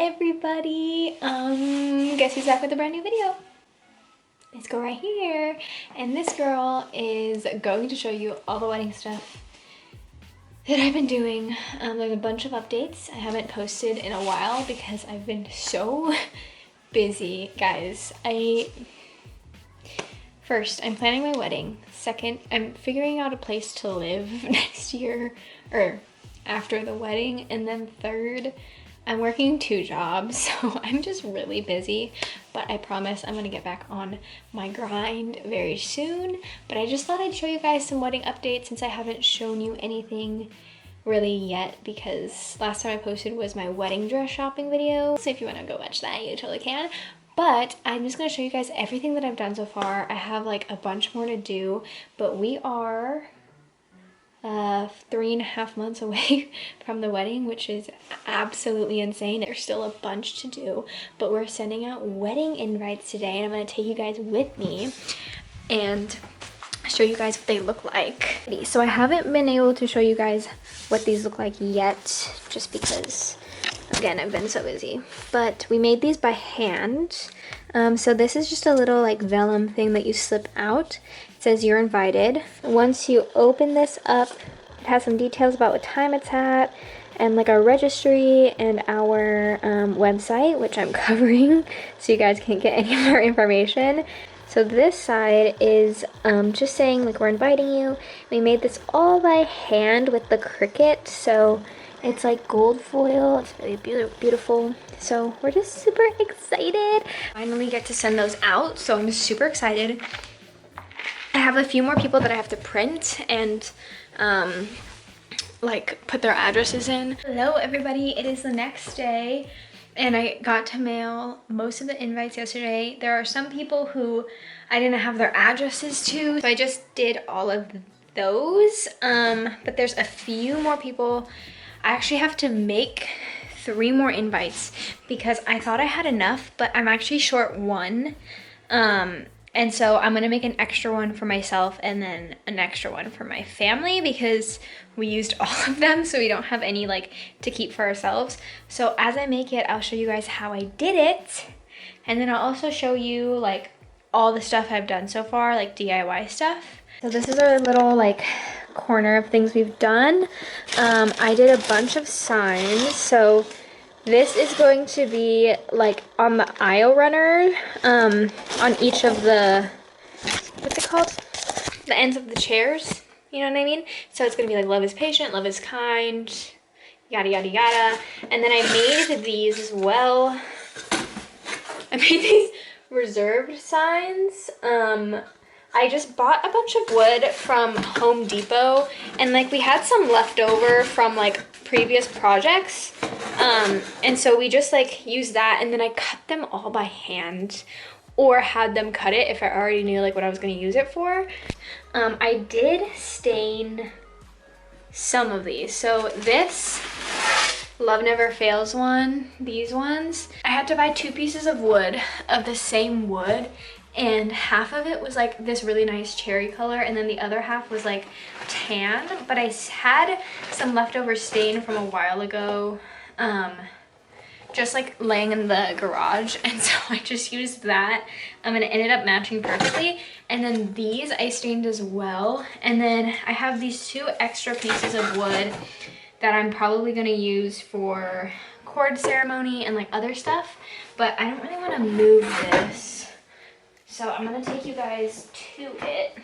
everybody? Guess who's back with a brand new video? This girl right here. And this girl is going to show you all the wedding stuff that I've been doing. There's a bunch of updates I haven't posted in a while because I've been so busy, guys. First, I'm planning my wedding. Second, I'm figuring out a place to live next year or after the wedding. And then third, I'm working 2 jobs, so I'm just really busy, but I promise I'm gonna get back on my grind very soon. But I just thought I'd show you guys some wedding updates since I haven't shown you anything really yet, because last time I posted was my wedding dress shopping video. So if you wanna go watch that, you totally can. But I'm just gonna show you guys everything that I've done so far. I have like a bunch more to do, but we are 3.5 months away from the wedding, which is absolutely insane. There's still a bunch to do, but we're sending out wedding invites today, and I'm going to take you guys with me and show you guys what they look like. So I haven't been able to show you guys what these look like yet, just because, again, I've been so busy. But we made these by hand. So this is just a little like vellum thing that you slip out. It says you're invited. Once you open this up, it has some details about what time it's at and like our registry and our website, which I'm covering so you guys can't get any more information. So this side is just saying like we're inviting you. We made this all by hand with the Cricut, so it's like gold foil. It's really beautiful. So we're just super excited. Finally get to send those out, so I'm super excited. I have a few more people that I have to print and like put their addresses in. Hello everybody, it is the next day and I got to mail most of the invites yesterday. There are some people who I didn't have their addresses to, so I just did all of those. But there's a few more people. I actually have to make 3 more invites because I thought I had enough, but I'm actually short 1. And so I'm gonna make an extra one for myself and then an extra one for my family because we used all of them, so we don't have any like to keep for ourselves. So as I make it, I'll show you guys how I did it. And then I'll also show you like all the stuff I've done so far, like DIY stuff. So this is our little like corner of things we've done. I did a bunch of signs. So this is going to be like on the aisle runner, on each of the, what's it called? The ends of the chairs, you know what I mean? So it's gonna be like love is patient, love is kind, yada, yada, yada. And then I made these as well. I made these reserved signs. I just bought a bunch of wood from Home Depot, and like we had some left over from like previous projects. And so we just like used that, and then I cut them all by hand or had them cut it if I already knew like what I was going to use it for. I did stain some of these. So this Love Never Fails one, these ones, I had to buy 2 pieces of wood of the same wood, and half of it was like this really nice cherry color and then the other half was like tan, but I had some leftover stain from a while ago just like laying in the garage, and so I just used that and it ended up matching perfectly. And then these I stained as well, and then I have these 2 extra pieces of wood that I'm probably gonna use for cord ceremony and like other stuff, but I don't really want to move this. So I'm gonna take you guys to it.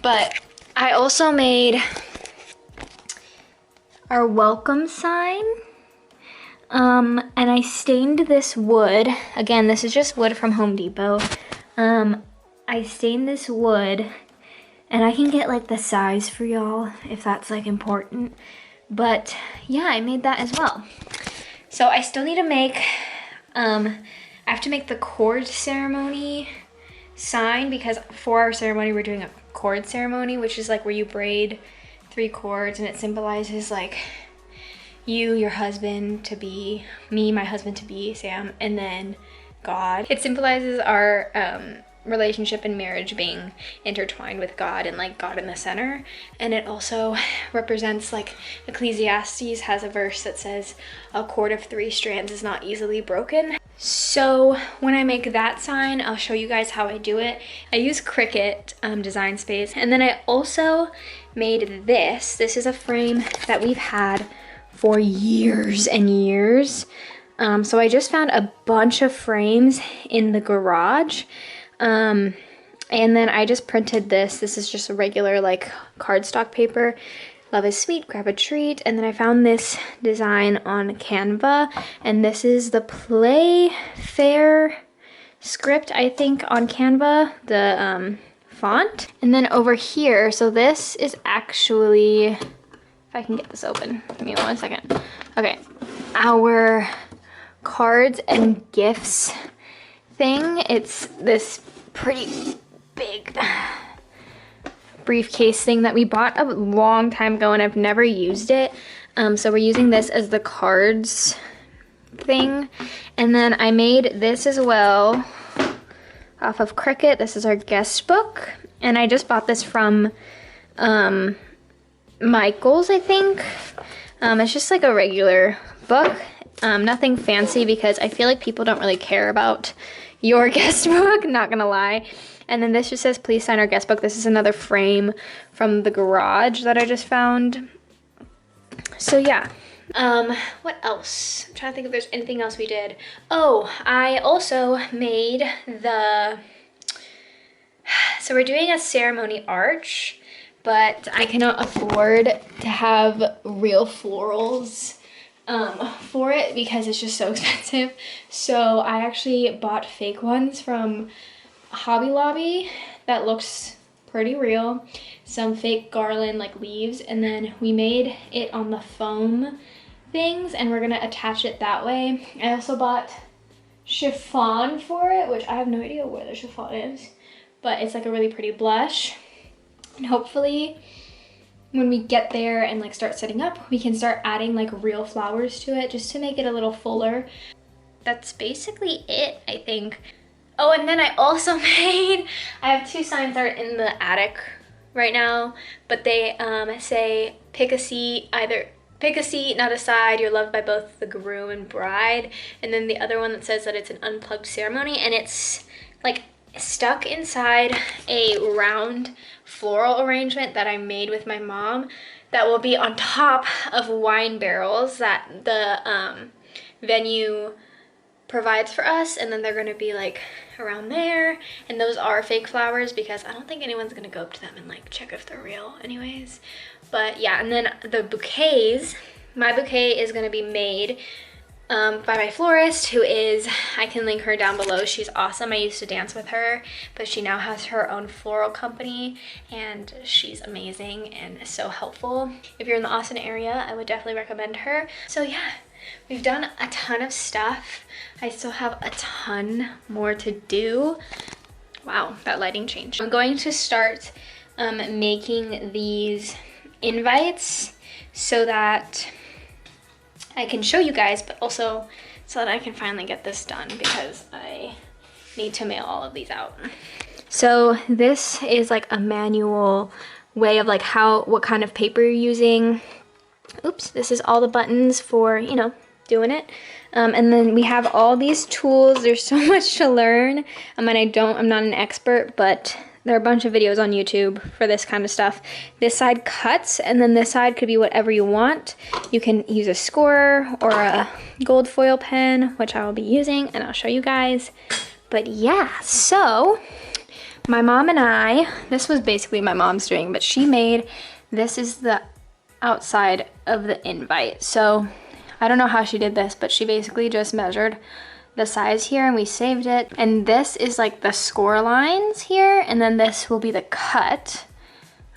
But I also made our welcome sign. And I stained this wood. Again, this is just wood from Home Depot. I stained this wood, and I can get like the size for y'all if that's like important. But yeah, I made that as well. So I still need to make, I have to make the cord ceremony sign, because for our ceremony we're doing a cord ceremony, which is like where you braid 3 cords, and it symbolizes like you, your husband to be, me, my husband to be, Sam, and then God. It symbolizes our relationship and marriage being intertwined with God and like God in the center. And it also represents, like, Ecclesiastes has a verse that says a cord of 3 strands is not easily broken. So when I make that sign, I'll show you guys how I do it. I use Cricut Design Space, and then I also made this. This is a frame that we've had for years and years. So I just found a bunch of frames in the garage. And then I just printed this. This is just a regular like cardstock paper. Love is sweet, grab a treat. And then I found this design on Canva, and this is the Playfair script, I think, on Canva, the font. And then over here, so this is actually, if I can get this open, give me 1 second. Okay, our cards and gifts thing. It's this pretty big briefcase thing that we bought a long time ago, and I've never used it. So we're using this as the cards thing. And then I made this as well off of Cricut. This is our guest book, and I just bought this from Michael's, I think. It's just like a regular book, nothing fancy, because I feel like people don't really care about your guest book, not gonna lie. And then this just says, please sign our guest book. This is another frame from the garage that I just found. So yeah. What else? I'm trying to think if there's anything else we did. Oh, I also made so we're doing a ceremony arch, but I cannot afford to have real florals for it because it's just so expensive. So I actually bought fake ones from Hobby Lobby that looks pretty real. Some fake garland, like leaves, and then we made it on the foam things, and we're gonna attach it that way. I also bought chiffon for it, which I have no idea where the chiffon is, but it's like a really pretty blush. And hopefully when we get there and like start setting up, we can start adding like real flowers to it just to make it a little fuller. That's basically it, I think. Oh, and then I also made, I have 2 signs that are in the attic right now, but they say, pick a seat, not a side, you're loved by both the groom and bride. And then the other one that says that it's an unplugged ceremony, and it's like stuck inside a round floral arrangement that I made with my mom that will be on top of wine barrels that the venue provides for us, and then they're gonna be like around there, and those are fake flowers because I don't think anyone's gonna go up to them and like check if they're real anyways. But yeah, and then the bouquets, my bouquet is gonna be made by my florist, who is, I can link her down below. She's awesome. I used to dance with her, but she now has her own floral company, and she's amazing and so helpful. If you're in the Austin area, I would definitely recommend her. So yeah, we've done a ton of stuff. I still have a ton more to do. Wow, that lighting changed. I'm going to start making these invites so that I can show you guys, but also so that I can finally get this done because I need to mail all of these out. So this is like a manual way of like what kind of paper you're using. Oops, this is all the buttons for, you know, doing it. And then we have all these tools. There's so much to learn. I mean, I'm not an expert, but there are a bunch of videos on YouTube for this kind of stuff. This side cuts, and then this side could be whatever you want. You can use a scorer or a gold foil pen, which I will be using, and I'll show you guys. But yeah, so my mom and I, this was basically my mom's doing, but she made, this is the outside of the invite. So I don't know how she did this, but she basically just measured the size here and we saved it. And this is like the score lines here, and then this will be the cut.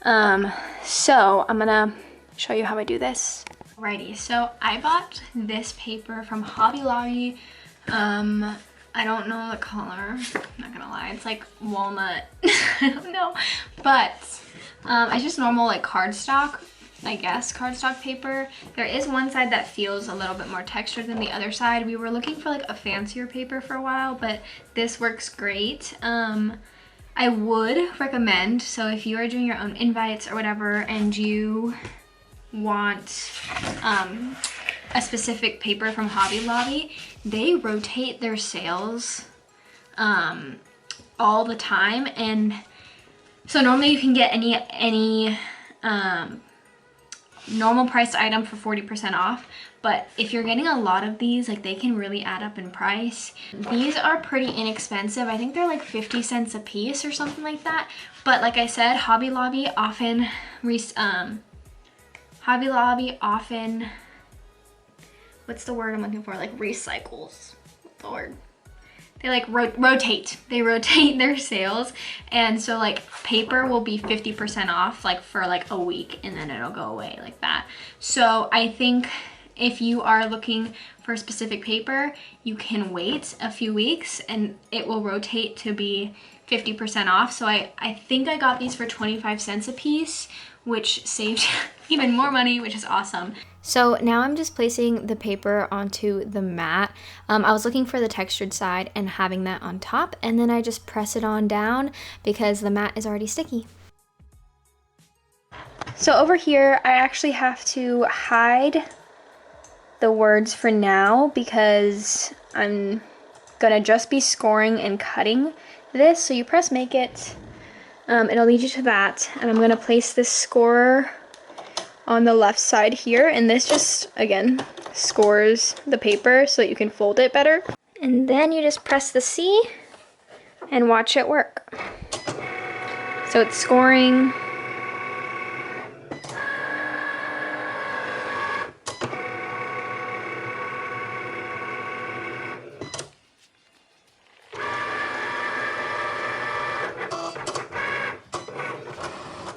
So I'm gonna show you how I do this. Alrighty, so I bought this paper from Hobby Lobby. I don't know the color, I'm not gonna lie, it's like walnut. I don't know, but it's just normal like cardstock. I guess, cardstock paper. There is one side that feels a little bit more textured than the other side. We were looking for like a fancier paper for a while, but this works great. I would recommend, so if you are doing your own invites or whatever and you want a specific paper from Hobby Lobby, they rotate their sales all the time, and so normally you can get any normal priced item for 40% off, but if you're getting a lot of these, like, they can really add up in price. These are pretty inexpensive. I think they're like 50 cents a piece or something like that, but like I said, Hobby Lobby often what's the word I'm looking for? Like recycles. What's the word? They like rotate. They rotate their sales, and so like paper will be 50% off like for like a week, and then it'll go away like that. So I think if you are looking for a specific paper, you can wait a few weeks and it will rotate to be 50% off. So I think I got these for 25 cents a piece, which saved even more money, which is awesome. So now I'm just placing the paper onto the mat. I was looking for the textured side and having that on top, and then I just press it on down because the mat is already sticky. So over here, I actually have to hide the words for now because I'm gonna just be scoring and cutting this. So you press make it, it'll lead you to that, and I'm gonna place this scorer on the left side here, and this just, again, scores the paper so that you can fold it better. And then you just press the C and watch it work. So it's scoring.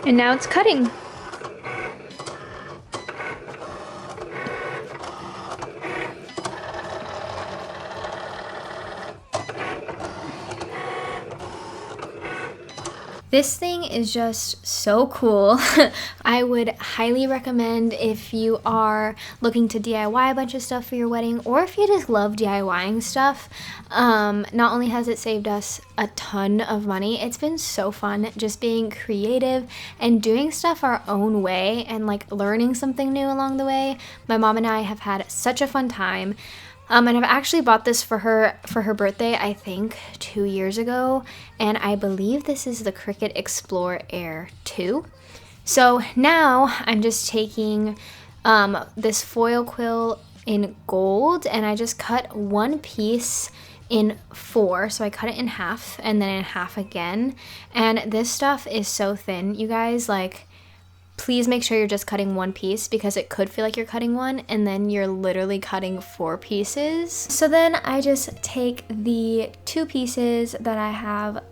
And now it's cutting. This thing is just so cool. I would highly recommend if you are looking to DIY a bunch of stuff for your wedding, or if you just love DIYing stuff. Not only has it saved us a ton of money, it's been so fun just being creative and doing stuff our own way and like learning something new along the way. My mom and I have had such a fun time. And I've actually bought this for her birthday, I think 2 years ago, and I believe this is the Cricut Explore Air 2. So now I'm just taking this foil quill in gold, and I just cut one piece in 4, so I cut it in half and then in half again. And this stuff is so thin, you guys, like, please make sure you're just cutting one piece because it could feel like you're cutting one and then you're literally cutting 4 pieces. So then I just take the 2 pieces that I have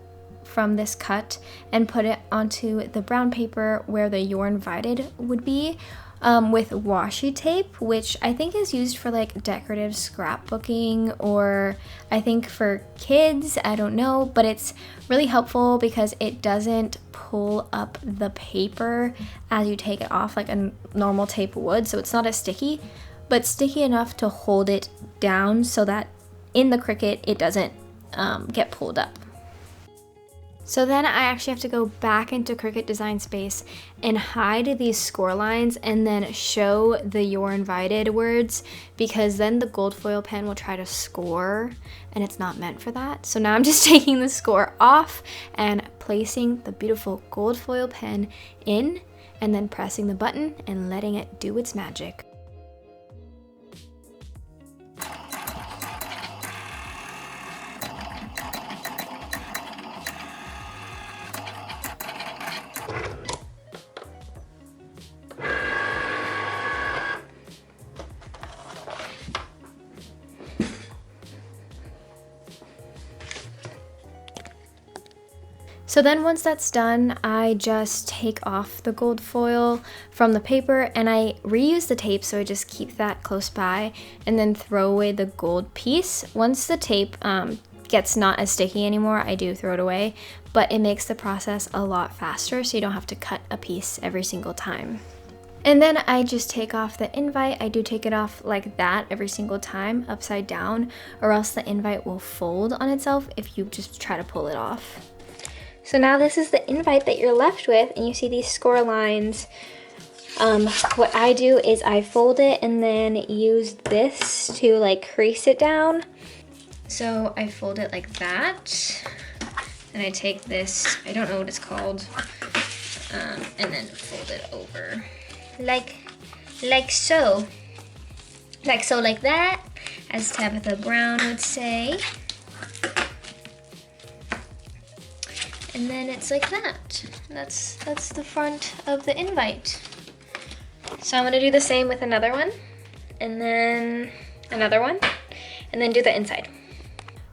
from this cut and put it onto the brown paper where the You're Invited would be, with washi tape, which I think is used for like decorative scrapbooking, or I think for kids, I don't know, but it's really helpful because it doesn't pull up the paper as you take it off like a normal tape would, so it's not as sticky, but sticky enough to hold it down so that in the Cricut it doesn't get pulled up. So then I actually have to go back into Cricut Design Space and hide these score lines and then show the You're Invited words, because then the gold foil pen will try to score and it's not meant for that. So now I'm just taking the score off and placing the beautiful gold foil pen in, and then pressing the button and letting it do its magic. So then once that's done, I just take off the gold foil from the paper and I reuse the tape, so I just keep that close by and then throw away the gold piece. Once the tape gets not as sticky anymore, I do throw it away, but it makes the process a lot faster so you don't have to cut a piece every single time. And then I just take off the invite. I do take it off like that every single time, upside down, or else the invite will fold on itself if you just try to pull it off. So now this is the invite that you're left with, and you see these score lines. What I do is I fold it and then use this to like crease it down. So I fold it like that, and I take this, I don't know what it's called, and then fold it over. Like so. Like that, as Tabitha Brown would say. And then it's like that. That's the front of the invite. So I'm gonna do the same with another one, and then another one, and then do the inside.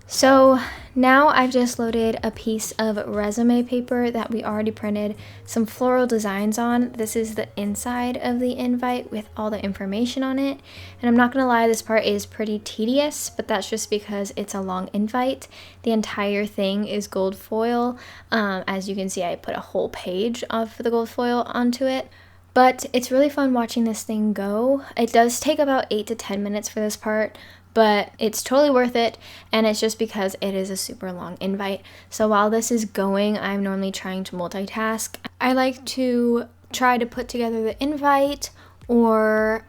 So now I've just loaded a piece of resume paper that we already printed some floral designs on. This is the inside of the invite with all the information on it. And I'm not gonna lie, this part is pretty tedious, but that's just because it's a long invite. The entire thing is gold foil. As you can see, I put a whole page of the gold foil onto it. But it's really fun watching this thing go. It does take about 8 to 10 minutes for this part, but it's totally worth it, and it's just because it is a super long invite. So while this is going, I'm normally trying to multitask. I like to try to put together the invite or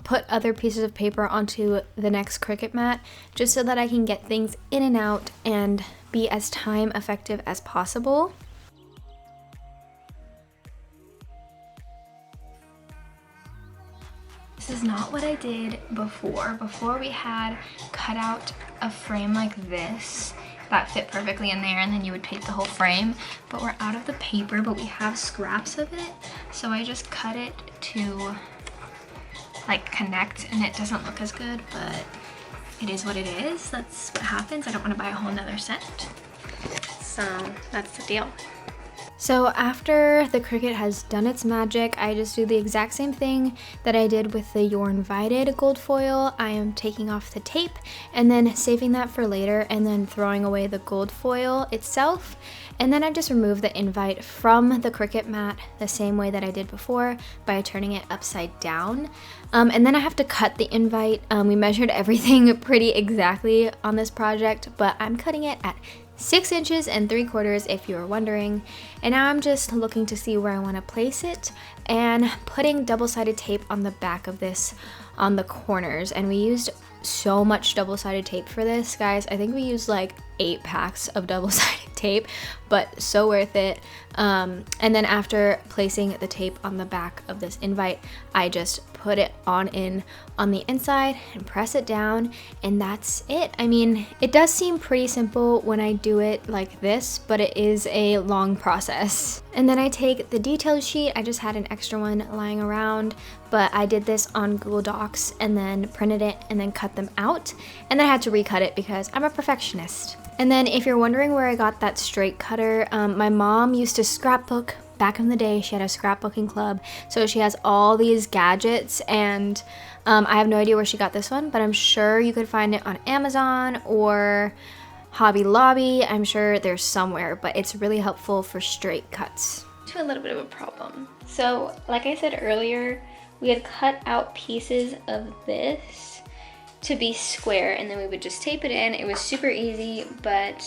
put other pieces of paper onto the next Cricut mat, just so that I can get things in and out and be as time effective as possible. This is not what I did before. Before we had cut out a frame like this that fit perfectly in there, and then you would paint the whole frame. But we're out of the paper, but we have scraps of it. So I just cut it to like connect, and it doesn't look as good, but it is what it is. That's what happens. I don't want to buy a whole nother set. So that's the deal. So after the Cricut has done its magic, I just do the exact same thing that I did with the You're Invited gold foil. I am taking off the tape and then saving that for later, and then throwing away the gold foil itself. And then I just remove the invite from the Cricut mat the same way that I did before, by turning it upside down. And then I have to cut the invite. We measured everything pretty exactly on this project, but I'm cutting it at 6 inches and 3/4 if you were wondering. And now I'm just looking to see where I want to place it, and putting double-sided tape on the back of this on the corners. And we used so much double-sided tape for this, guys. I think we used like 8 packs of double-sided tape, but so worth it. And then after placing the tape on the back of this invite, I just put it on the inside and press it down, and that's it. I mean, it does seem pretty simple when I do it like this, but it is a long process. And then I take the detail sheet. I just had an extra one lying around, but I did this on Google Docs and then printed it and then cut them out, and then I had to recut it because I'm a perfectionist. And then if you're wondering where I got that straight cutter, my mom used to scrapbook. Back in the day, she had a scrapbooking club, so she has all these gadgets, and I have no idea where she got this one, but I'm sure you could find it on Amazon or Hobby Lobby. I'm sure there's somewhere, but it's really helpful for straight cuts. To a little bit of a problem. So like I said earlier, we had cut out pieces of this to be square, and then we would just tape it in. It was super easy, but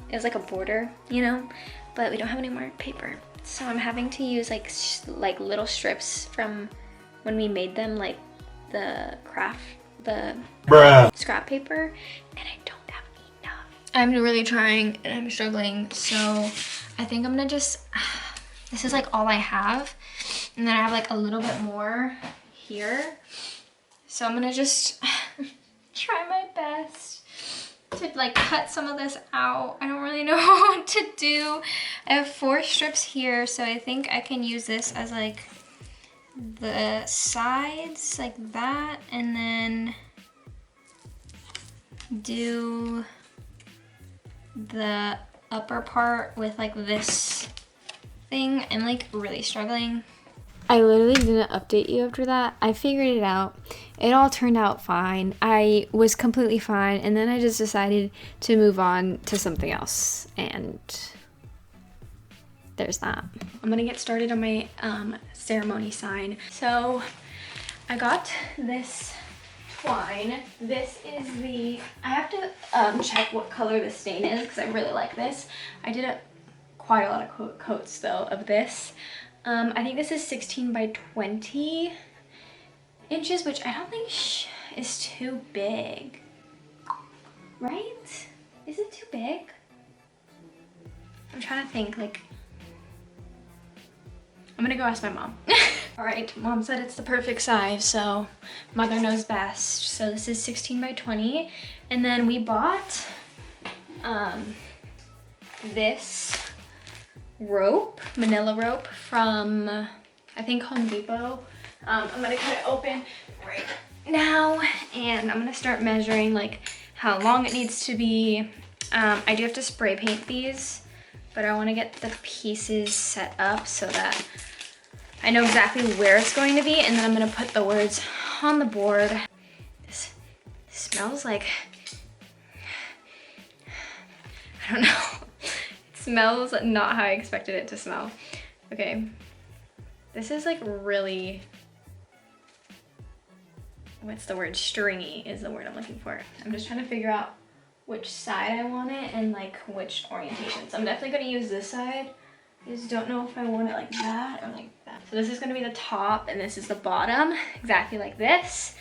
it was like a border, you know, but we don't have any more paper. So I'm having to use like little strips from when we made them, like the scrap paper, and I don't have enough. I'm really trying and I'm struggling, so I think I'm gonna just, this is like all I have, and then I have like a little bit more here. So I'm gonna just try my best to like cut some of this out. I don't really know what to do. I have 4 strips here, so I think I can use this as like the sides like that, and then do the upper part with like this thing. I'm like really struggling. I literally didn't update you after that. I figured it out. It all turned out fine. I was completely fine, and then I just decided to move on to something else, and there's that. I'm gonna get started on my ceremony sign. So I got this twine. This is the, I have to check what color the stain is because I really like this. I did quite a lot of coats though of this. I think this is 16 by 20 inches, which I don't think is too big, right? Is it too big? I'm trying to think, like, I'm gonna go ask my mom. All right, mom said it's the perfect size, so mother knows best. So this is 16 by 20. And then we bought this rope, manila rope from, I think, Home Depot. I'm gonna cut it open right now, and I'm gonna start measuring like how long it needs to be. I do have to spray paint these, but I wanna get the pieces set up so that I know exactly where it's going to be, and then I'm gonna put the words on the board. This smells like, I don't know. It smells not how I expected it to smell. Okay, this is like really, what's the word? Stringy is the word I'm looking for. I'm just trying to figure out which side I want it and like which orientation. So I'm definitely gonna use this side. I just don't know if I want it like that or like that. So this is gonna be the top and this is the bottom, exactly like this.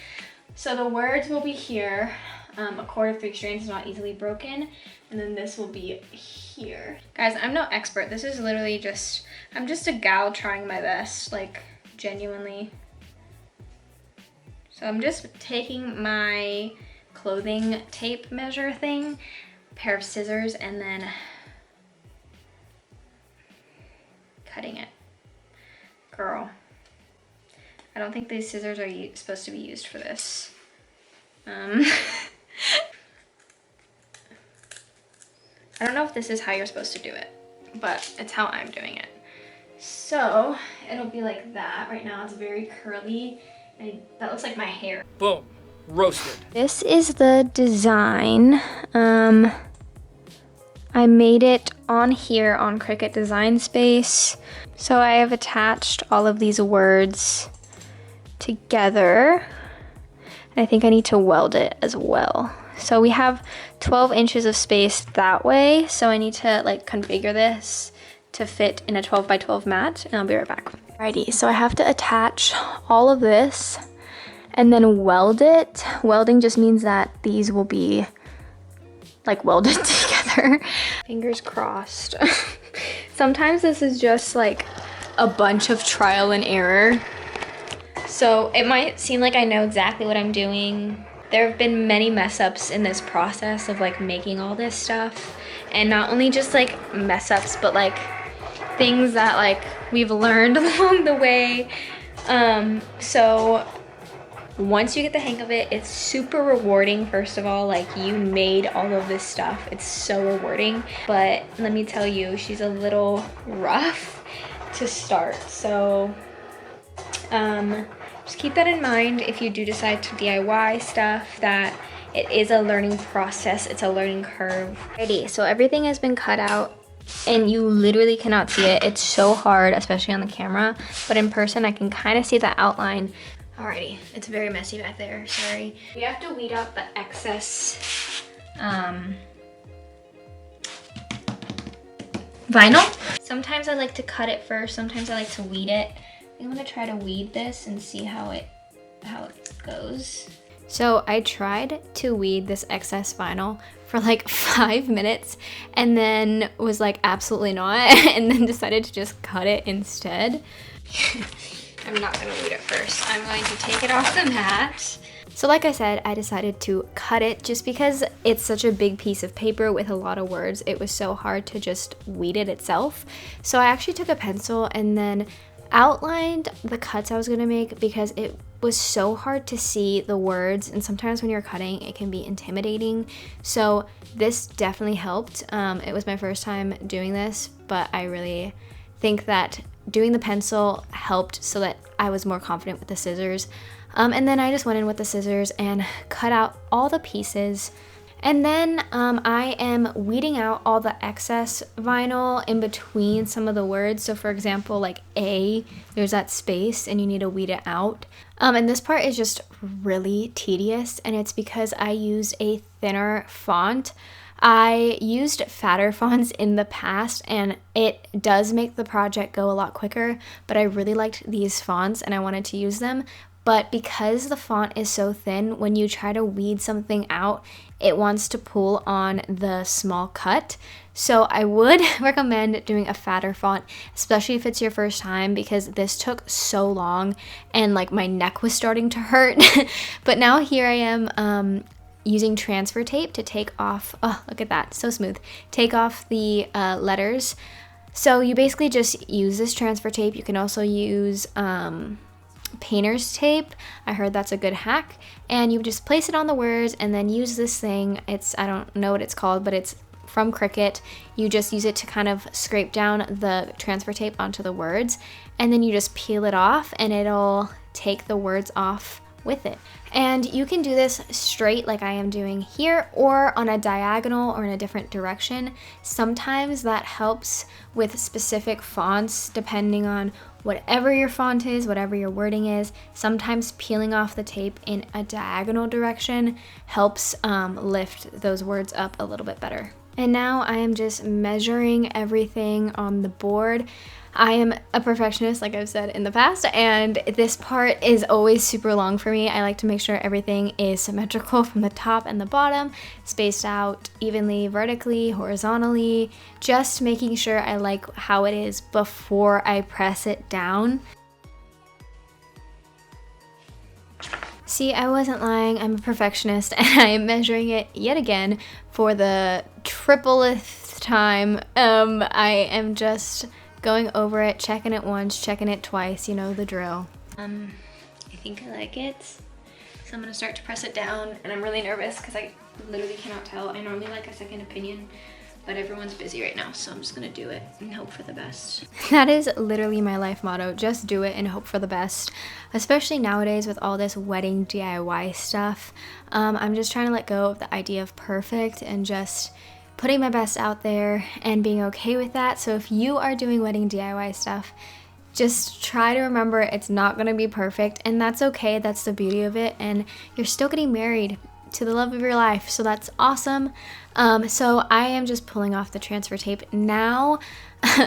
So the words will be here. A cord of 3 strands is not easily broken. And then this will be here. Guys, I'm no expert. This is literally just, I'm just a gal trying my best, like genuinely. So I'm just taking my clothing tape measure thing, pair of scissors, and then cutting it. Girl, I don't think these scissors are supposed to be used for this. I don't know if this is how you're supposed to do it, but it's how I'm doing it. So it'll be like that. Right now it's very curly, and that looks like my hair. Boom, roasted. This is the design. I made it on here on Cricut Design Space. So I have attached all of these words together. I think I need to weld it as well. So we have 12 inches of space that way. So I need to like configure this to fit in a 12 by 12 mat, and I'll be right back. Alrighty, so I have to attach all of this and then weld it. Welding just means that these will be like welded together. Fingers crossed. Sometimes this is just like a bunch of trial and error. So it might seem like I know exactly what I'm doing. There have been many mess ups in this process of like making all this stuff. And not only just like mess ups, but like things that like we've learned along the way. So once you get the hang of it, it's super rewarding. First of all, like you made all of this stuff. It's so rewarding. But let me tell you, she's a little rough to start. So just keep that in mind if you do decide to DIY stuff, that it is a learning process. It's a learning curve. Alrighty, so everything has been cut out and you literally cannot see it. It's so hard, especially on the camera, but in person I can kind of see the outline. Alrighty, it's very messy back there, sorry. We have to weed out the excess vinyl. Sometimes I like to cut it first, sometimes I like to weed it. I'm gonna try to weed this and see how it goes. So I tried to weed this excess vinyl for like 5 minutes and then was like, absolutely not, and then decided to just cut it instead. I'm not gonna weed it first. I'm going to take it off the mat. So like I said, I decided to cut it just because it's such a big piece of paper with a lot of words. It was so hard to just weed it itself. So I actually took a pencil and then outlined the cuts I was gonna make because it was so hard to see the words, and sometimes when you're cutting it can be intimidating. So this definitely helped. It was my first time doing this, but I really think that doing the pencil helped so that I was more confident with the scissors. And then I just went in with the scissors and cut out all the pieces. And then I am weeding out all the excess vinyl in between some of the words. So for example, like A, there's that space and you need to weed it out. And this part is just really tedious, and it's because I used a thinner font. I used fatter fonts in the past and it does make the project go a lot quicker, but I really liked these fonts and I wanted to use them. But because the font is so thin, when you try to weed something out, it wants to pull on the small cut. So I would recommend doing a fatter font, especially if it's your first time, because this took so long and like my neck was starting to hurt. But now here I am using transfer tape to take off, oh, look at that, so smooth, take off the letters. So you basically just use this transfer tape. You can also use painter's tape. I heard that's a good hack. And you just place it on the words and then use this thing. I don't know what it's called, but it's from Cricut. You just use it to kind of scrape down the transfer tape onto the words, and then you just peel it off and it'll take the words off with it. And you can do this straight like I am doing here, or on a diagonal or in a different direction. Sometimes that helps with specific fonts depending on whatever your font is, whatever your wording is. Sometimes peeling off the tape in a diagonal direction helps lift those words up a little bit better. And now I am just measuring everything on the board. I am a perfectionist, like I've said in the past, and this part is always super long for me. I like to make sure everything is symmetrical from the top and the bottom, spaced out evenly, vertically, horizontally, just making sure I like how it is before I press it down. See, I wasn't lying, I'm a perfectionist, and I am measuring it yet again for the tripleth time. I am just going over it, checking it once, checking it twice, you know the drill. I think I like it. So I'm gonna start to press it down, and I'm really nervous because I literally cannot tell. I normally like a second opinion, but everyone's busy right now, so I'm just gonna do it and hope for the best. That is literally my life motto, just do it and hope for the best. Especially nowadays with all this wedding DIY stuff. I'm just trying to let go of the idea of perfect and just putting my best out there and being okay with that. So if you are doing wedding DIY stuff, just try to remember it's not gonna be perfect, and that's okay. That's the beauty of it, and you're still getting married to the love of your life, so that's awesome. So I am just pulling off the transfer tape now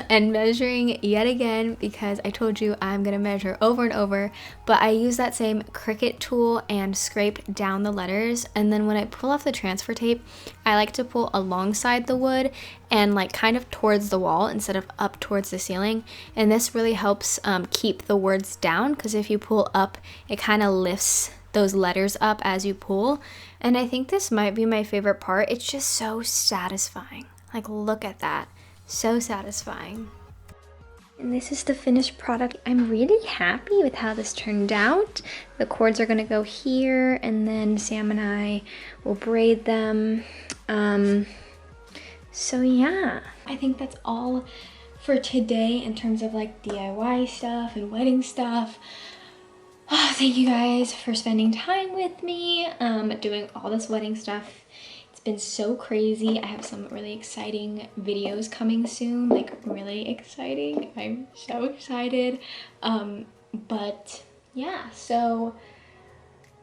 and measuring yet again, because I told you I'm gonna measure over and over, but I use that same Cricut tool and scrape down the letters. And then when I pull off the transfer tape, I like to pull alongside the wood and like kind of towards the wall instead of up towards the ceiling. And this really helps keep the words down, because if you pull up, it kind of lifts those letters up as you pull. And I think this might be my favorite part. It's just so satisfying. Like, look at that. So satisfying. And this is the finished product. I'm really happy with how this turned out. The cords are gonna go here, and then Sam and I will braid them. So yeah, I think that's all for today in terms of like DIY stuff and wedding stuff. Oh, thank you guys for spending time with me, doing all this wedding stuff. It's been so crazy. I have some really exciting videos coming soon, like really exciting. I'm so excited. But yeah, so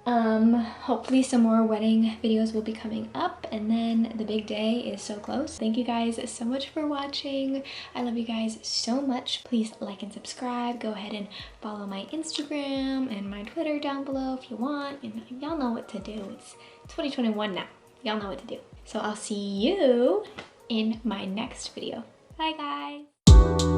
hopefully some more wedding videos will be coming up, and then the big day is so close. Thank you guys so much for watching. I love you guys so much. Please like and subscribe. Go ahead and follow my Instagram and my Twitter down below if you want. And y'all know what to do. It's 2021 now. Y'all know what to do. So I'll see you in my next video. Bye guys.